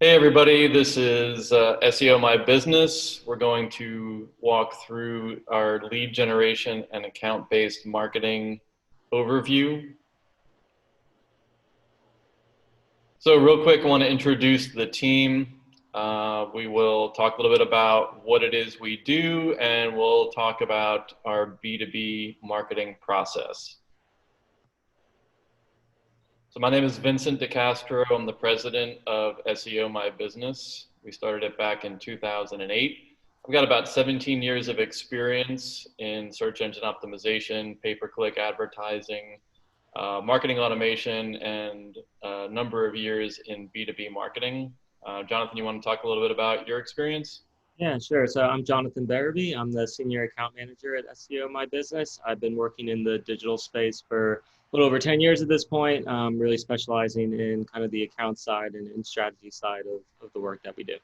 Hey everybody, this is SEO My Business. We're going to walk through our lead generation and account-based marketing overview. So real quick, I want to introduce the team. We will talk a little bit about what it is we do, and we'll talk about our B2B marketing process. So my name is Vincent DeCastro. I'm the president of SEO My Business. We started it back in 2008. I've got about 17 years of experience in search engine optimization, pay-per-click advertising, marketing automation, and a number of years in B2B marketing. Jonathan, you want to talk a little bit about your experience? Yeah, sure. So I'm Jonathan Barabee. I'm the senior account manager at SEO My Business. I've been working in the digital space for a little over 10 years at this point, really specializing in kind of the account side and strategy side of the work that we do.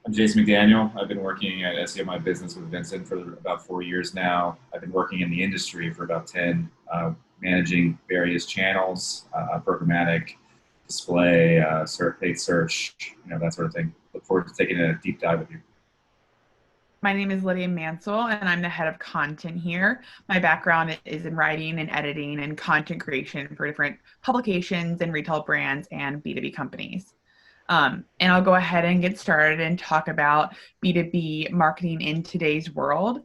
I'm Jason McDaniel. I've been working at SEO My Business with Vincent for about 4 years now. I've been working in the industry for about 10, managing various channels, programmatic, display, paid search, that sort of thing. Look forward to taking a deep dive with you. My name is Lydia Mansell, and I'm the head of content here. My background is in writing and editing and content creation for different publications and retail brands and B2B companies. And I'll go ahead and get started and talk about B2B marketing in today's world.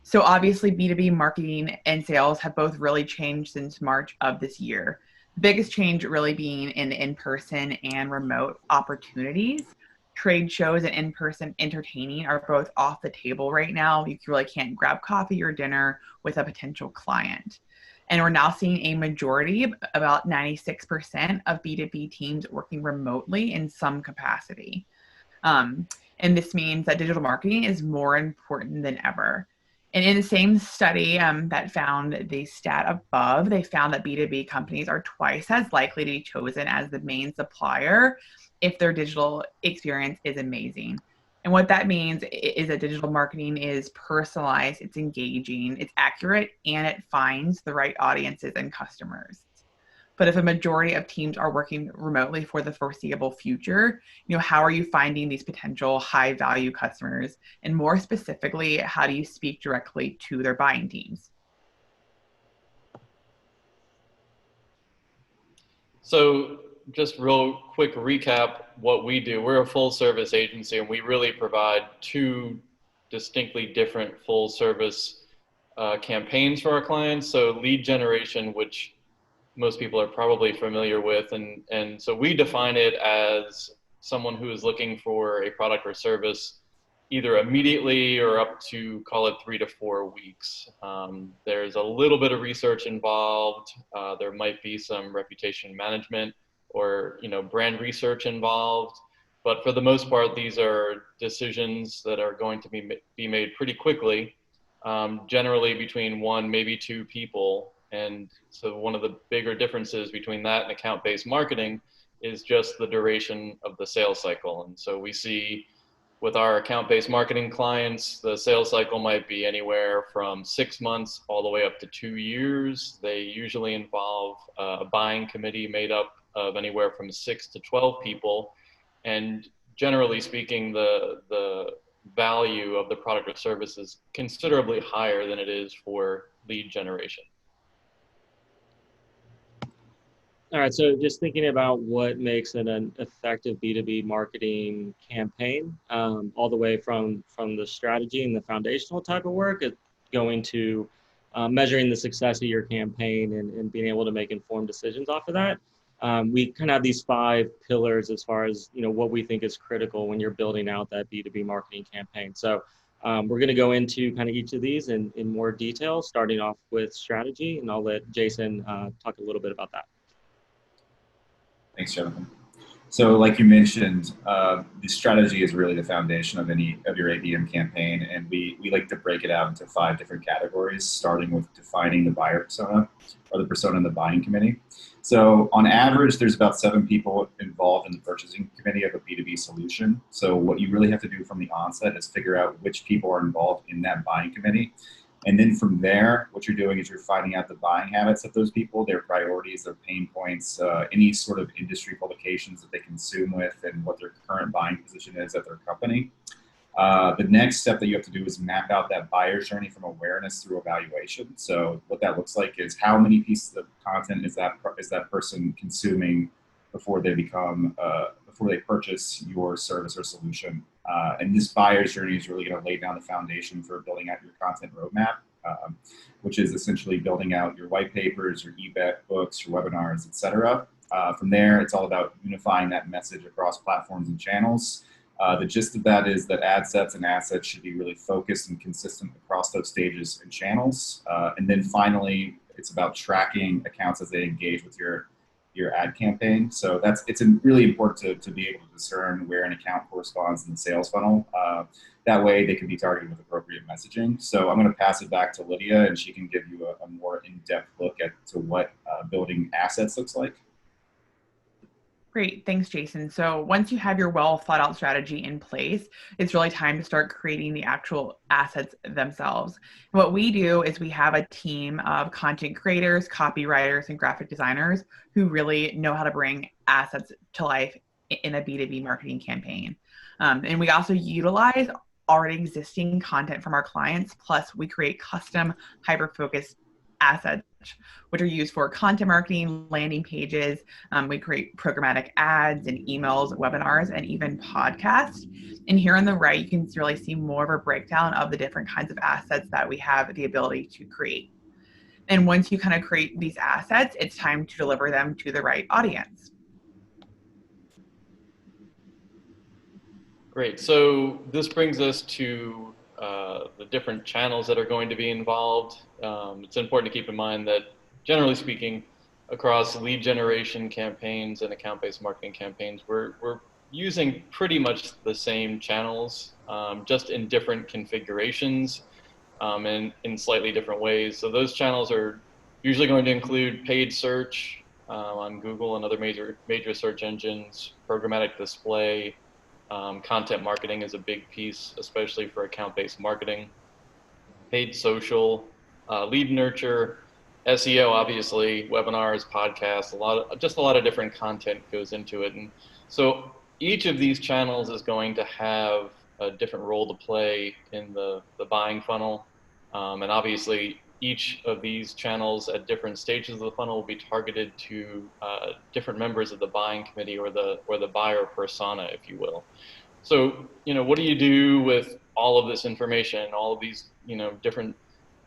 So obviously B2B marketing and sales have both really changed since March of this year. The biggest change really being in in-person and remote opportunities. Trade shows and in-person entertaining are both off the table right now. You really can't grab coffee or dinner with a potential client. And we're now seeing a majority, about 96% of B2B teams working remotely in some capacity. And this means that digital marketing is more important than ever. And in the same study that found the stat above, they found that B2B companies are twice as likely to be chosen as the main supplier if their digital experience is amazing. And what that means is that digital marketing is personalized, it's engaging, it's accurate, and it finds the right audiences and customers. But if a majority of teams are working remotely for the foreseeable future, how are you finding these potential high value customers? And more specifically, how do you speak directly to their buying teams? So just real quick recap what we do. We're a full service agency, and we really provide two distinctly different full service campaigns for our clients. So lead generation, which most people are probably familiar with. And so we define it as someone who is looking for a product or service either immediately or up to, call it, 3 to 4 weeks. There's a little bit of research involved. There might be some reputation management or brand research involved. But for the most part, these are decisions that are going to be made pretty quickly, generally between 1, maybe 2 people. And so one of the bigger differences between that and account-based marketing is just the duration of the sales cycle. And so we see with our account-based marketing clients, the sales cycle might be anywhere from 6 months all the way up to 2 years. They usually involve a buying committee made up of anywhere from 6 to 12 people. And generally speaking, the value of the product or service is considerably higher than it is for lead generation. All right, so just thinking about what makes an effective B2B marketing campaign, all the way from the strategy and the foundational type of work, going to measuring the success of your campaign and being able to make informed decisions off of that. We kind of have these 5 pillars as far as what we think is critical when you're building out that B2B marketing campaign. So we're going to go into kind of each of these in more detail, starting off with strategy, and I'll let Jason talk a little bit about that. Thanks, Jonathan. So like you mentioned, the strategy is really the foundation of your ABM campaign, and we like to break it out into 5 different categories, starting with defining the buyer persona or the persona in the buying committee. So on average, there's about 7 people involved in the purchasing committee of a B2B solution. So what you really have to do from the onset is figure out which people are involved in that buying committee And then from there, what you're doing is you're finding out the buying habits of those people, their priorities, their pain points, any sort of industry publications that they consume with, and what their current buying position is at their company. The next step that you have to do is map out that buyer's journey from awareness through evaluation. So what that looks like is how many pieces of content is that person consuming before they before they purchase your service or solution. And this buyer's journey is really going to lay down the foundation for building out your content roadmap, which is essentially building out your white papers, your e-books, your webinars, etc. From there, it's all about unifying that message across platforms and channels. The gist of that is that ad sets and assets should be really focused and consistent across those stages and channels. And then finally, it's about tracking accounts as they engage with your ad campaign. So it's really important to be able to discern where an account corresponds in the sales funnel. That way they can be targeted with appropriate messaging. So I'm going to pass it back to Lydia, and she can give you a more in-depth look to what building assets looks like. Great. Thanks, Jason. So once you have your well thought out strategy in place, it's really time to start creating the actual assets themselves. What we do is we have a team of content creators, copywriters, and graphic designers who really know how to bring assets to life in a B2B marketing campaign. And we also utilize already existing content from our clients, plus we create custom hyper-focused assets, which are used for content marketing, landing pages. We create programmatic ads and emails, webinars, and even podcasts. And here on the right, you can really see more of a breakdown of the different kinds of assets that we have the ability to create. And once you kind of create these assets, it's time to deliver them to the right audience. Great. So this brings us to the different channels that are going to be involved. It's important to keep in mind that, generally speaking, across lead generation campaigns and account-based marketing campaigns, we're using pretty much the same channels, just in different configurations and in slightly different ways. So those channels are usually going to include paid search on Google and other major search engines, programmatic display. Content marketing is a big piece, especially for account-based marketing. Paid social, lead nurture, SEO, obviously, webinars, podcasts, a lot of different content goes into it. And so each of these channels is going to have a different role to play in the buying funnel. And obviously, each of these channels at different stages of the funnel will be targeted to different members of the buying committee or the buyer persona, if you will. So, what do you do with all of this information, all of these, different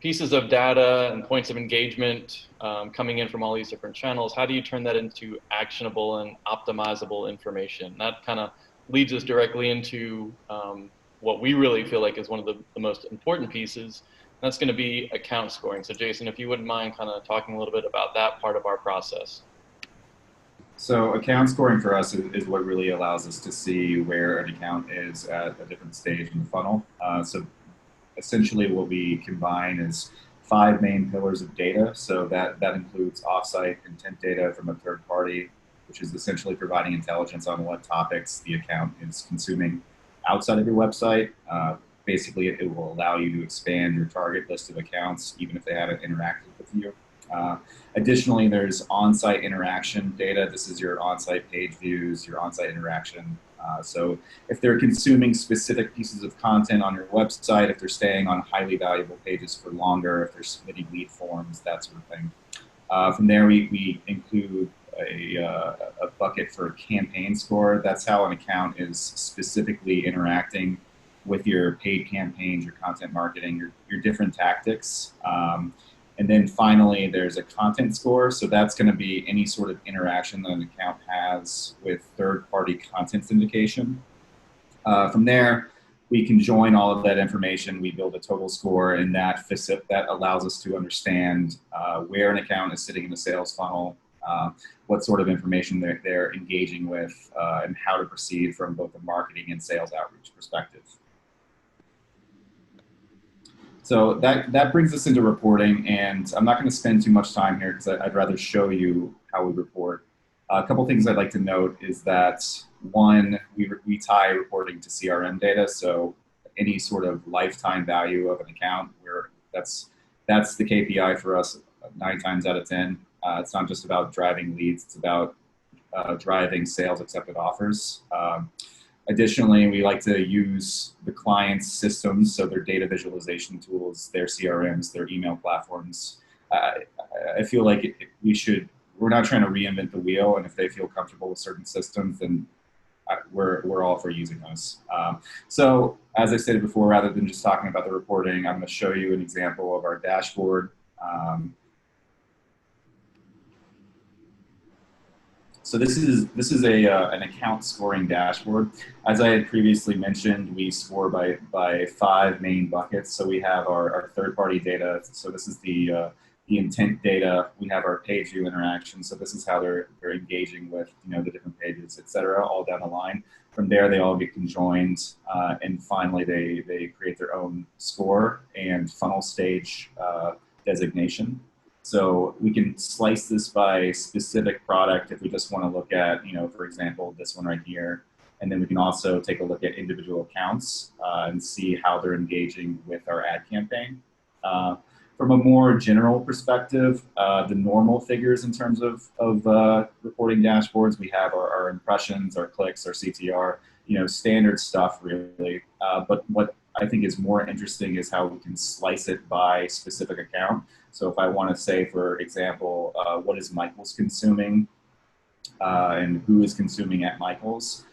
pieces of data and points of engagement coming in from all these different channels? How do you turn that into actionable and optimizable information? That kind of leads us directly into what we really feel like is one of the most important pieces. That's going to be account scoring. So Jason, if you wouldn't mind kind of talking a little bit about that part of our process. So account scoring for us is what really allows us to see where an account is at a different stage in the funnel. So essentially what we combine is 5 main pillars of data. So that includes offsite intent data from a third party, which is essentially providing intelligence on what topics the account is consuming outside of your website. Basically, it will allow you to expand your target list of accounts, even if they haven't interacted with you. Additionally, there's on-site interaction data. This is your on-site page views, your on-site interaction. So if they're consuming specific pieces of content on your website, if they're staying on highly valuable pages for longer, if they're submitting lead forms, that sort of thing. From there, we include a bucket for campaign score. That's how an account is specifically interacting with your paid campaigns, your content marketing, your different tactics. And then finally, there's a content score. So that's going to be any sort of interaction that an account has with third-party content syndication. From there, we can join all of that information. We build a total score, and that allows us to understand where an account is sitting in the sales funnel, what sort of information they're engaging with, and how to proceed from both a marketing and sales outreach perspective. So that brings us into reporting, and I'm not going to spend too much time here because I'd rather show you how we report. A couple things I'd like to note is that, one, we tie reporting to CRM data, so any sort of lifetime value of an account, we're That's the KPI for us 9 times out of 10. It's not just about driving leads, it's about driving sales accepted offers. Additionally, we like to use the client's systems, so their data visualization tools, their CRMs, their email platforms. I feel like we're not trying to reinvent the wheel, and if they feel comfortable with certain systems, then we're all for using those. So as I stated before, rather than just talking about the reporting, I'm going to show you an example of our dashboard. So this is an account scoring dashboard. As I had previously mentioned, we score by 5 main buckets. So we have our third-party data. So this is the intent data. We have our page view interaction. So this is how they're engaging with the different pages, et cetera, all down the line. From there, they all get conjoined, and finally they create their own score and funnel stage designation. So we can slice this by specific product if we just want to look at, for example, this one right here. And then we can also take a look at individual accounts and see how they're engaging with our ad campaign. From a more general perspective, the normal figures in terms of reporting dashboards, we have our impressions, our clicks, our CTR, standard stuff really. But what I think is more interesting is how we can slice it by specific account. So if I want to say, for example, what is Michael's consuming and who is consuming at Michael's,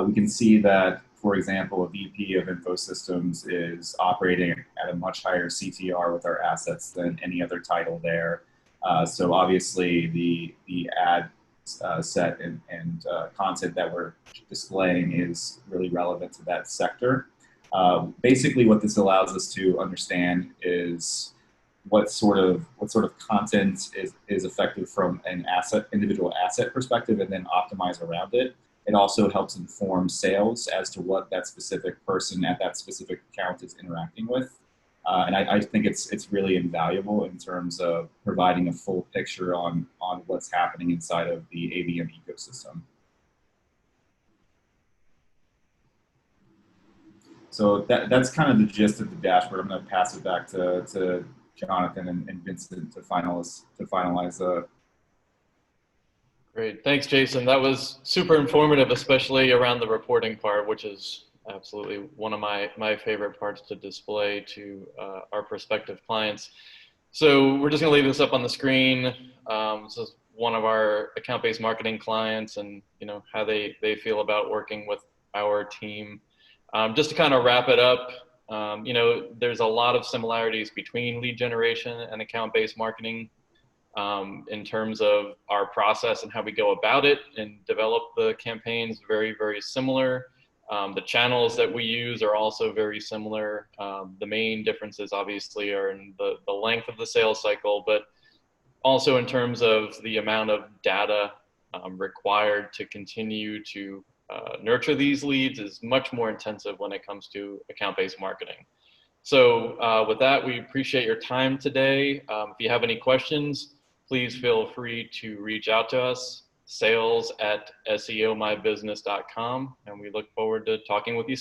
we can see that, for example, a VP of Info Systems is operating at a much higher CTR with our assets than any other title there. So obviously the ad set and content that we're displaying is really relevant to that sector. Basically what this allows us to understand is what sort of content is effective from an individual asset perspective, and then optimize around it. It also helps inform sales as to what that specific person at that specific account is interacting with. And I think it's really invaluable in terms of providing a full picture on what's happening inside of the ABM ecosystem. So that's kind of the gist of the dashboard. I'm going to pass it back to Jonathan and Vincent to finalize. Great, thanks, Jason. That was super informative, especially around the reporting part, which is absolutely one of my favorite parts to display to our prospective clients. So we're just going to leave this up on the screen. This is one of our account-based marketing clients, and how they feel about working with our team. Just to kind of wrap it up, there's a lot of similarities between lead generation and account-based marketing in terms of our process and how we go about it and develop the campaigns. Very, very similar. The channels that we use are also very similar. The main differences obviously are in the length of the sales cycle, but also in terms of the amount of data required to continue to nurture these leads is much more intensive when it comes to account-based marketing. So with that, we appreciate your time today. If you have any questions, please feel free to reach out to us, sales@SEOMyBusiness.com, and we look forward to talking with you soon.